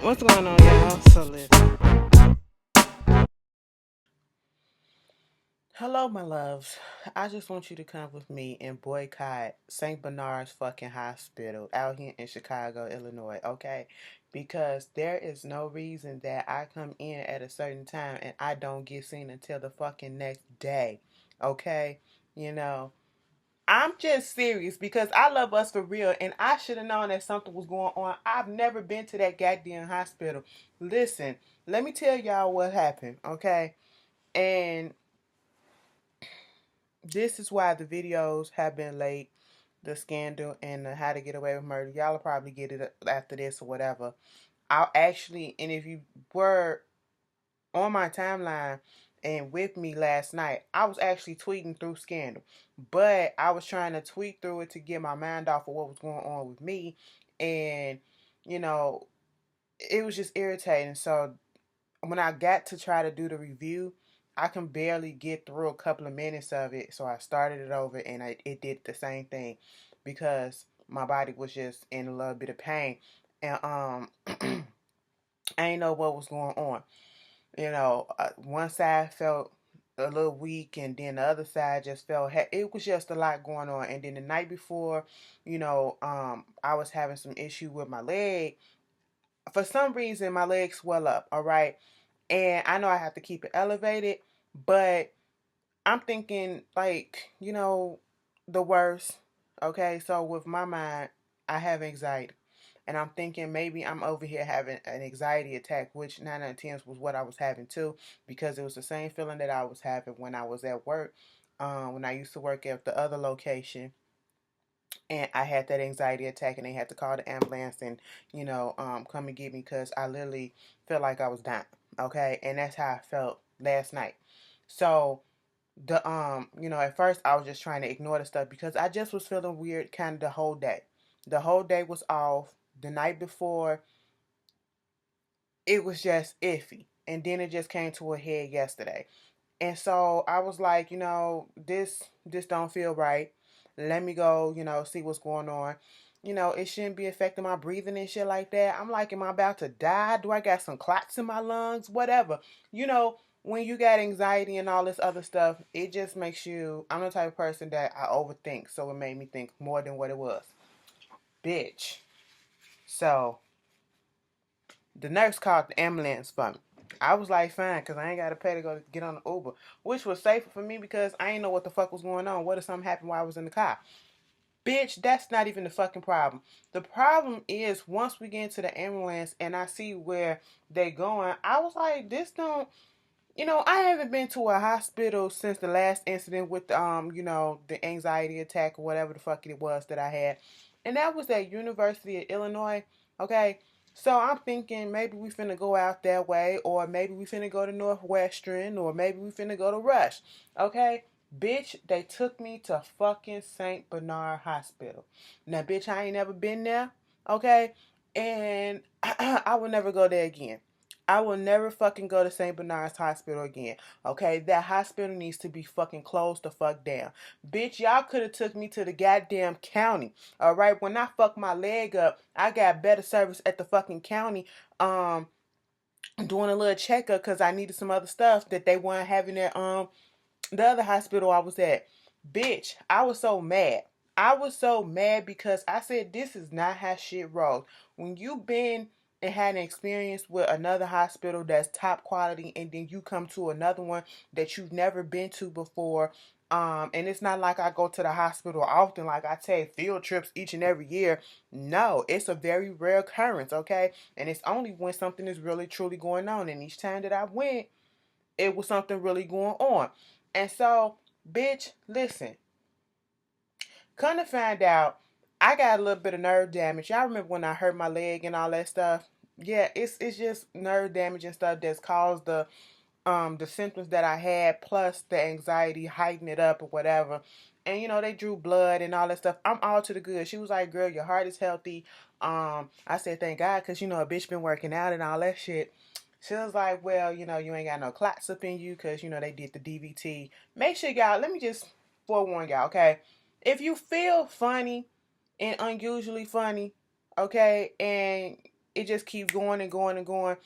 What's going on, y'all? So listen. Hello, my loves. I just want you to come with me and boycott St. Bernard's fucking hospital out here in Chicago, Illinois, okay? Because there is no reason that I come in at a certain time and I don't get seen until the fucking next day, okay? You know, I'm just serious because I love us for real and I should have known that something was going on. I've never been to that goddamn hospital. Listen, let me tell y'all what happened, okay? And this is why the videos have been late. The scandal and the how to get away with murder. Y'all will probably get it after this or whatever. I'll actually, and if you were on my timeline and with me last night, I was actually tweeting through scandal. But I was trying to tweet through it to get my mind off of what was going on with me. And, you know, it was just irritating. So when I got to try to do the review, I can barely get through a couple of minutes of it. So I started it over and it did the same thing because my body was just in a little bit of pain. And I didn't know what was going on. One side felt a little weak and then the other side just felt it was just a lot going on. And then the night before, I was having some issue with my leg. For some reason my leg swell up, all right? And I know I have to keep it elevated, but I'm thinking like, the worst. Okay, so with my mind, I have anxiety. And I'm thinking maybe I'm over here having an anxiety attack, which 9 out of 10 was what I was having too, because it was the same feeling that I was having when I was at work, when I used to work at the other location. And I had that anxiety attack, and they had to call the ambulance and, come and get me because I literally felt like I was dying. Okay, and that's how I felt last night. So at first I was just trying to ignore the stuff because I just was feeling weird kind of the whole day. The whole day was off. The night before, it was just iffy. And then it just came to a head yesterday. And so I was like, this don't feel right. Let me go, see what's going on. It shouldn't be affecting my breathing and shit like that. I'm like, am I about to die? Do I got some clots in my lungs? Whatever. When you got anxiety and all this other stuff, it just makes you, I'm the type of person that I overthink. So it made me think more than what it was. Bitch. So the nurse called the ambulance for me. I was like, fine, because I ain't got to pay to go get on the Uber, which was safer for me because I ain't know what the fuck was going on. What if something happened while I was in the car? Bitch, that's not even the fucking problem. The problem is once we get into the ambulance and I see where they going, I was like, this don't, I haven't been to a hospital since the last incident with, the anxiety attack or whatever the fuck it was that I had. And that was at University of Illinois, okay? So I'm thinking maybe we finna go out that way, or maybe we finna go to Northwestern, or maybe we finna go to Rush, okay? Bitch, they took me to fucking St. Bernard Hospital. Now, bitch, I ain't never been there, okay? And I will never go there again. I will never fucking go to St. Bernard's Hospital again. Okay, that hospital needs to be fucking closed the fuck down. Bitch, y'all could have took me to the goddamn county. All right, when I fucked my leg up, I got better service at the fucking county. Doing a little checkup because I needed some other stuff that they weren't having at the other hospital I was at. Bitch, I was so mad. I was so mad because I said this is not how shit rolls. When you've been and had an experience with another hospital that's top quality and then you come to another one that you've never been to before, and it's not like I go to the hospital often, like I take field trips each and every year. No, it's a very rare occurrence, okay? And it's only when something is really truly going on. And each time that I went, it was something really going on. And so, bitch, listen. Come to find out, I got a little bit of nerve damage. Y'all remember when I hurt my leg and all that stuff? Yeah, it's just nerve damage and stuff that's caused the symptoms that I had plus the anxiety heighten it up or whatever. And they drew blood and all that stuff. I'm all to the good. She was like, "Girl, your heart is healthy." I said, "Thank God," because a bitch been working out and all that shit. She was like, "Well, you ain't got no clots up in you because they did the DVT." Make sure y'all. Let me just forewarn y'all, okay? If you feel funny and unusually funny, okay, and it just keeps going and going and going.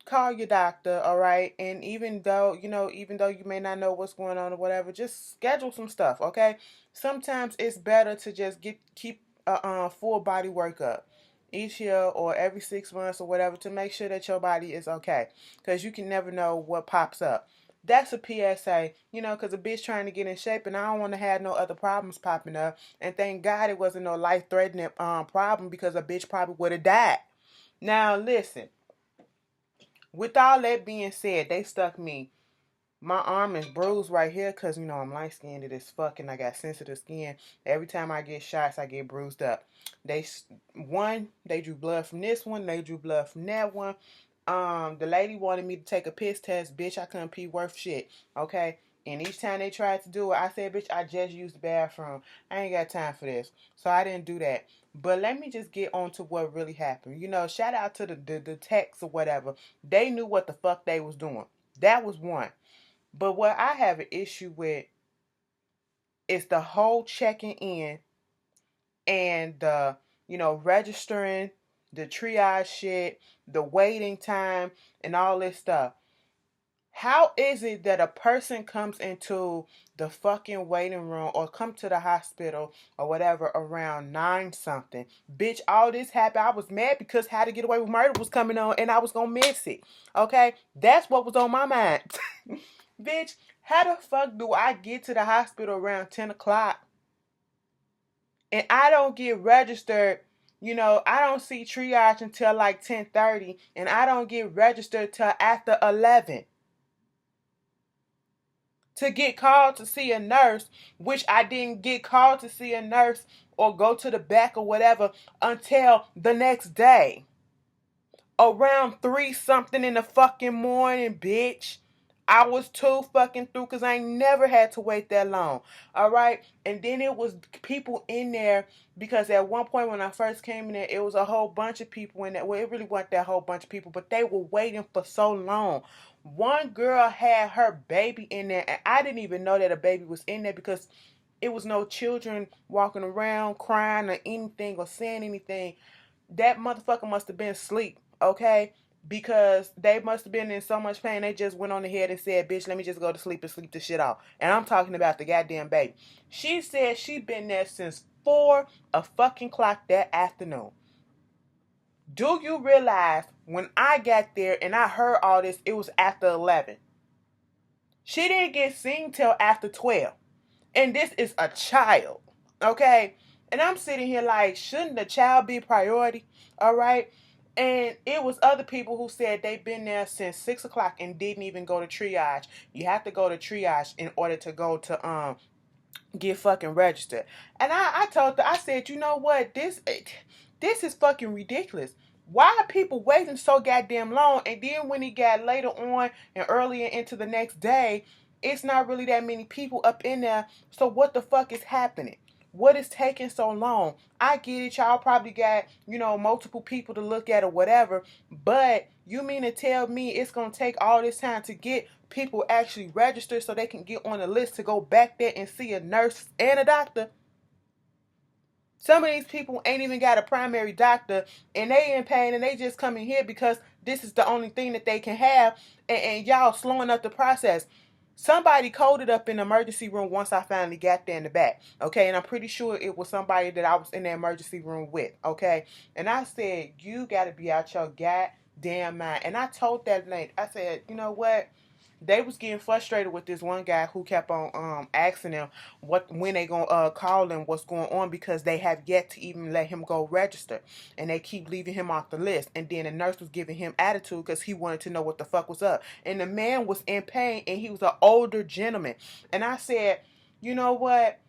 Call your doctor, all right? And even though you may not know what's going on or whatever, just schedule some stuff, okay? Sometimes it's better to just keep a full body workup each year or every 6 months or whatever to make sure that your body is okay, because you can never know what pops up. That's a PSA, because a bitch trying to get in shape, and I don't want to have no other problems popping up. And thank God it wasn't no life threatening problem, because a bitch probably would have died. Now listen, with all that being said, they stuck me. My arm is bruised right here because, I'm light skinned as fuck and I got sensitive skin. Every time I get shots, I get bruised up. They drew blood from this one. They drew blood from that one. The lady wanted me to take a piss test. Bitch, I couldn't pee worth shit. Okay? And each time they tried to do it, I said, bitch, I just used the bathroom. I ain't got time for this. So I didn't do that. But let me just get on to what really happened. Shout out to the techs or whatever. They knew what the fuck they was doing. That was one. But what I have an issue with is the whole checking in and the, registering, the triage shit, the waiting time, and all this stuff. How is it that a person comes into the fucking waiting room or come to the hospital or whatever around 9 something? Bitch, all this happened. I was mad because How to Get Away with Murder was coming on and I was gonna miss it. Okay? That's what was on my mind. Bitch, how the fuck do I get to the hospital around 10 o'clock and I don't get registered? I don't see triage until like 10:30 and I don't get registered till after 11. To get called to see a nurse, which I didn't get called to see a nurse or go to the back or whatever until the next day. Around 3 something in the fucking morning, bitch. I was too fucking through because I ain't never had to wait that long. All right. And then it was people in there because at one point when I first came in there, it was a whole bunch of people in there. Well, it really wasn't that whole bunch of people, but they were waiting for so long. One girl had her baby in there, and I didn't even know that a baby was in there because it was no children walking around crying or anything or saying anything. That motherfucker must have been asleep, okay? Because they must have been in so much pain, they just went on ahead and said, bitch, let me just go to sleep and sleep this shit off. And I'm talking about the goddamn baby. She said she been there since 4 o'clock that afternoon. Do you realize when I got there and I heard all this, it was after 11. She didn't get seen till after 12. And this is a child, okay? And I'm sitting here like, shouldn't the child be priority? All right? And it was other people who said they've been there since 6 o'clock and didn't even go to triage. You have to go to triage in order to go to get fucking registered. And I told her, I said, you know what? This is fucking ridiculous. Why are people waiting so goddamn long? And then when it got later on and earlier into the next day, it's not really that many people up in there. So what the fuck is happening? What is taking so long? I get it. Y'all probably got, multiple people to look at or whatever. But you mean to tell me it's going to take all this time to get people actually registered so they can get on the list to go back there and see a nurse and a doctor? Some of these people ain't even got a primary doctor and they in pain and they just come in here because this is the only thing that they can have, and y'all slowing up the process. Somebody coded up in the emergency room once I finally got there in the back, okay? And I'm pretty sure it was somebody that I was in the emergency room with, okay? And I said, you got to be out your goddamn mind. And I told that lady, I said, you know what? They was getting frustrated with this one guy who kept on asking them when they gonna call him what's going on, because they have yet to even let him go register, and they keep leaving him off the list. And then the nurse was giving him attitude because he wanted to know what the fuck was up, and the man was in pain and he was an older gentleman. And I said, you know what,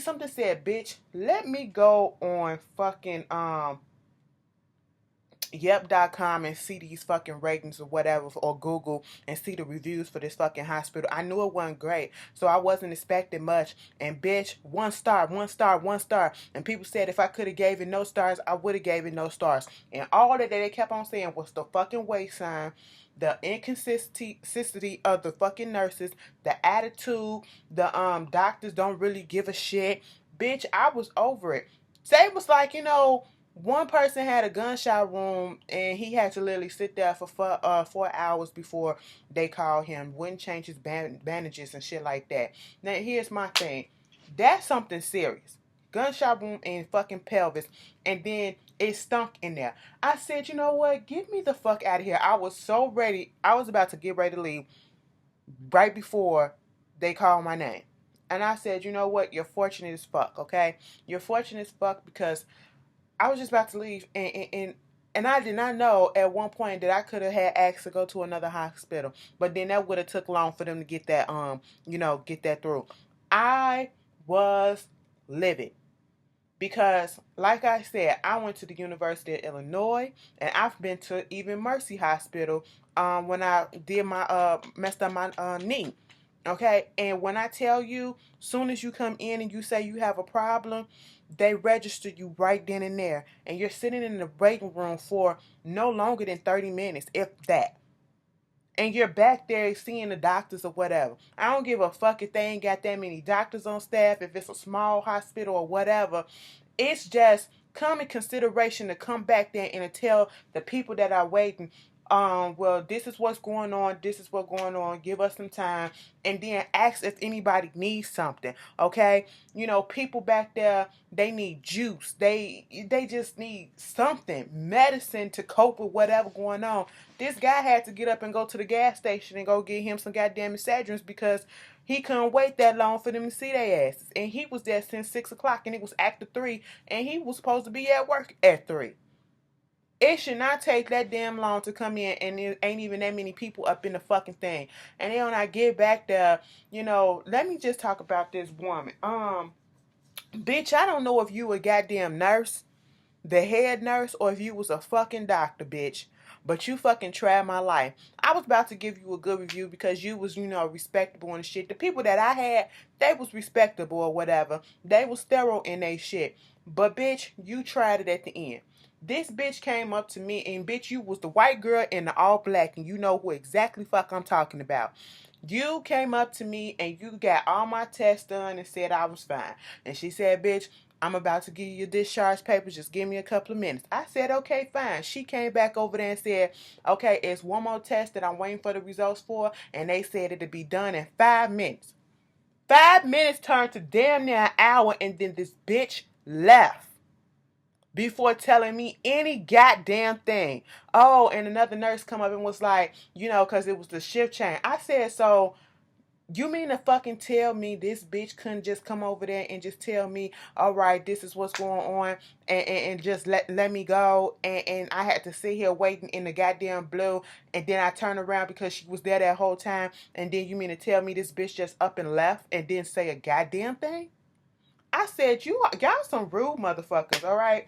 something said, bitch, let me go on fucking yep.com and see these fucking ratings or whatever, or Google, and see the reviews for this fucking hospital. I knew it wasn't great, so I wasn't expecting much. And bitch, 1 star, 1 star, 1 star. And people said if I could have gave it no stars, I would have gave it no stars. And all that they kept on saying was the fucking wait sign, the inconsistency of the fucking nurses, the attitude, the doctors don't really give a shit. Bitch, I was over it. Say it was like, One person had a gunshot wound and he had to literally sit there for 4 hours before they called him. Wouldn't change his bandages and shit like that. Now, here's my thing. That's something serious. Gunshot wound in fucking pelvis. And then it stunk in there. I said, you know what? Get me the fuck out of here. I was so ready. I was about to get ready to leave right before they called my name. And I said, you know what? You're fortunate as fuck, okay? You're fortunate as fuck because I was just about to leave, and I did not know at one point that I could have had asked to go to another hospital, but then that would have took long for them to get that get that through. I was livid because, like I said, I went to the University of Illinois, and I've been to even Mercy Hospital when I did my messed up my knee. Okay, and when I tell you, soon as you come in and you say you have a problem, they register you right then and there, and you're sitting in the waiting room for no longer than 30 minutes, if that. And you're back there seeing the doctors or whatever. I don't give a fuck if they ain't got that many doctors on staff, if it's a small hospital or whatever. It's just common consideration to come back there and to tell the people that are waiting, well, this is what's going on, this is what's going on, give us some time, and then ask if anybody needs something, okay? You know, people back there, they need juice, they just need something, medicine to cope with whatever going on. This guy had to get up and go to the gas station and go get him some goddamn Excedrins because he couldn't wait that long for them to see their asses. And he was there since 6 o'clock and it was after 3 and he was supposed to be at work at 3. It should not take that damn long to come in, and there ain't even that many people up in the fucking thing. And then when I get back there, let me just talk about this woman. Bitch, I don't know if you a goddamn nurse, the head nurse, or if you was a fucking doctor, bitch. But you fucking tried my life. I was about to give you a good review because you was, respectable and shit. The people that I had, they was respectable or whatever. They was thorough in they shit. But bitch, you tried it at the end. This bitch came up to me and bitch, you was the white girl in the all black and you know who exactly fuck I'm talking about. You came up to me and you got all my tests done and said I was fine. And she said, bitch, I'm about to give you your discharge papers. Just give me a couple of minutes. I said, okay, fine. She came back over there and said, okay, it's one more test that I'm waiting for the results for. And they said it'd be done in 5 minutes. 5 minutes turned to damn near an hour and then this bitch left before telling me any goddamn thing. Oh, and another nurse come up and was like, because it was the shift change. I said, so you mean to fucking tell me this bitch couldn't just come over there and just tell me, all right, this is what's going on, and just let me go, and I had to sit here waiting in the goddamn blue, and then I turned around because she was there that whole time, and then you mean to tell me this bitch just up and left and didn't say a goddamn thing? I said, y'all some rude motherfuckers, all right?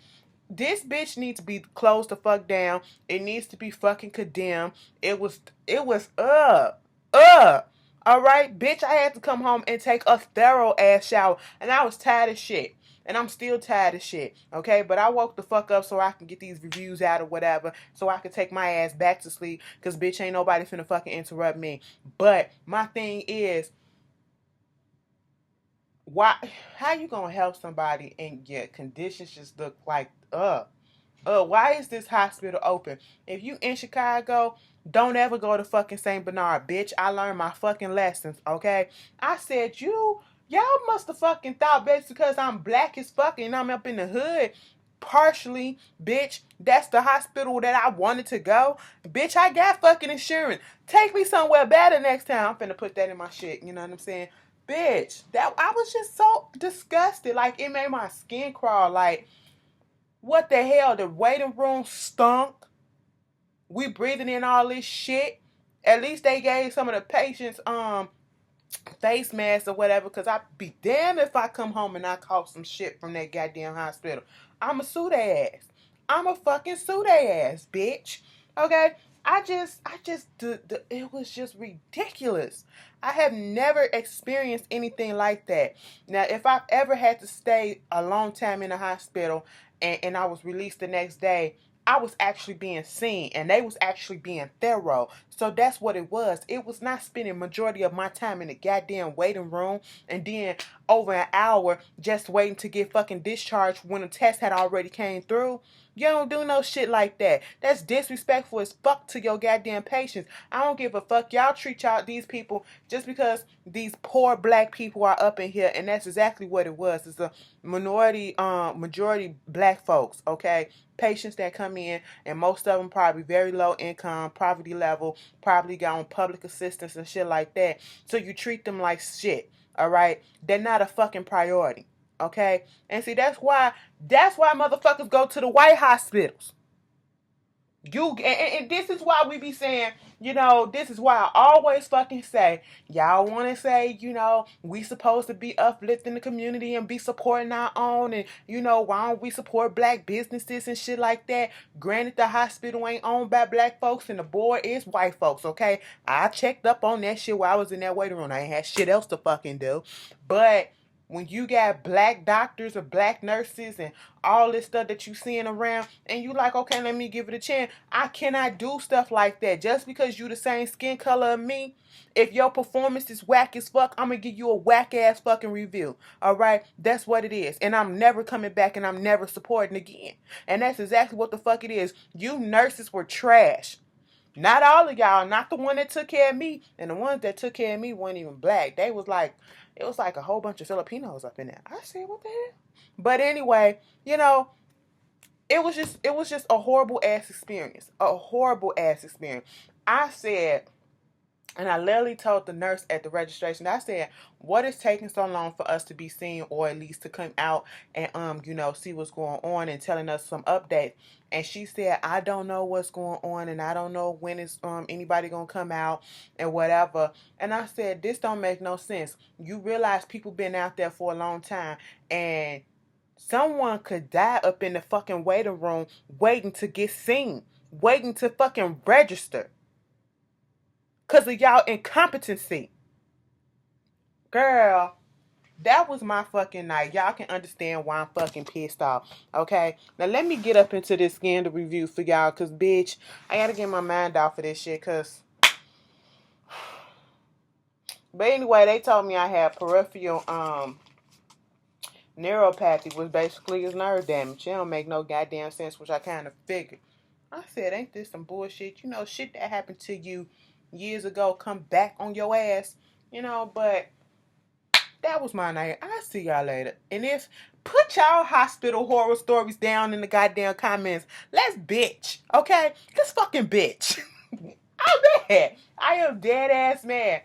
This bitch needs to be closed the fuck down. It needs to be fucking condemned. It was all right, bitch, I had to come home and take a thorough ass shower. And I was tired of shit. And I'm still tired of shit. Okay? But I woke the fuck up so I can get these reviews out or whatever. So I can take my ass back to sleep. Because bitch, ain't nobody finna fucking interrupt me. But my thing is, how you gonna help somebody and your conditions just look like why is this hospital open? If you in Chicago, don't ever go to fucking St. Bernard, bitch. I learned my fucking lessons, okay? I said, y'all must have fucking thought, bitch, because I'm black as fuck and I'm up in the hood. Partially, bitch, that's the hospital that I wanted to go. Bitch, I got fucking insurance. Take me somewhere better next time. I'm finna put that in my shit, you know what I'm saying? Bitch, that I was just so disgusted. Like, it made my skin crawl. Like, what the hell? The waiting room stunk. We breathing in all this shit. At least they gave some of the patients face masks or whatever, because I'd be damned if I come home and I caught some shit from that goddamn hospital. I'ma sue their ass. I'ma fucking sue their ass, bitch. Okay? It was just ridiculous. I have never experienced anything like that. Now, if I've ever had to stay a long time in a hospital and I was released the next day, I was actually being seen and they was actually being thorough. So that's what it was. It was not spending majority of my time in the goddamn waiting room and then over an hour just waiting to get fucking discharged when a test had already came through. You don't do no shit like that. That's disrespectful as fuck to your goddamn patients. I don't give a fuck. Y'all treat y'all these people just because these poor black people are up in here, and that's exactly what it was. It's a majority black folks, okay? Patients that come in, and most of them probably very low income, poverty level, probably got on public assistance and shit like that. So you treat them like shit, all right? They're not a fucking priority. Okay? And see, that's why motherfuckers go to the white hospitals. And this is why we be saying, this is why I always fucking say, y'all want to say, we supposed to be uplifting the community and be supporting our own, and why don't we support black businesses and shit like that? Granted, the hospital ain't owned by black folks and the board is white folks, okay? I checked up on that shit while I was in that waiting room. I ain't had shit else to fucking do. But when you got black doctors or black nurses and all this stuff that you seeing around, and you like, okay, let me give it a chance. I cannot do stuff like that. Just because you the same skin color of me, if your performance is whack as fuck, I'm gonna give you a whack ass fucking review. Alright? That's what it is. And I'm never coming back and I'm never supporting again. And that's exactly what the fuck it is. You nurses were trash. Not all of y'all, not the one that took care of me. And the ones that took care of me weren't even black. It was like a whole bunch of Filipinos up in there. I said, what the hell? But anyway, it was just a horrible ass experience. A horrible ass experience. I said, and I literally told the nurse at the registration, I said, what is taking so long for us to be seen, or at least to come out and see what's going on and telling us some updates? And she said, I don't know what's going on and I don't know when is anybody gonna come out and whatever. And I said, this don't make no sense. You realize people been out there for a long time, and someone could die up in the fucking waiting room waiting to get seen, waiting to fucking register. Because of y'all incompetency. Girl, that was my fucking night. Y'all can understand why I'm fucking pissed off. Okay? Now let me get up into this scandal review for y'all. Because, bitch, I gotta get my mind off of this shit. Because... But anyway, they told me I had peripheral neuropathy, which basically is nerve damage. It don't make no goddamn sense, which I kind of figured. I said, ain't this some bullshit? Shit that happened to you years ago come back on your ass. But that was my night. I'll see y'all later. And put y'all hospital horror stories down in the goddamn comments. Let's bitch. Okay? Let's fucking bitch. I'm mad. I am dead ass mad.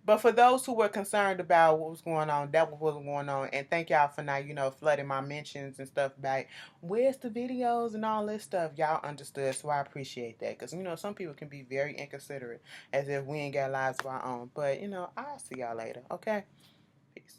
But for those who were concerned about what was going on, that was what was going on. And thank y'all for not, flooding my mentions and stuff back. Where's the videos and all this stuff? Y'all understood, so I appreciate that. Because, some people can be very inconsiderate, as if we ain't got lives of our own. But, I'll see y'all later, okay? Peace.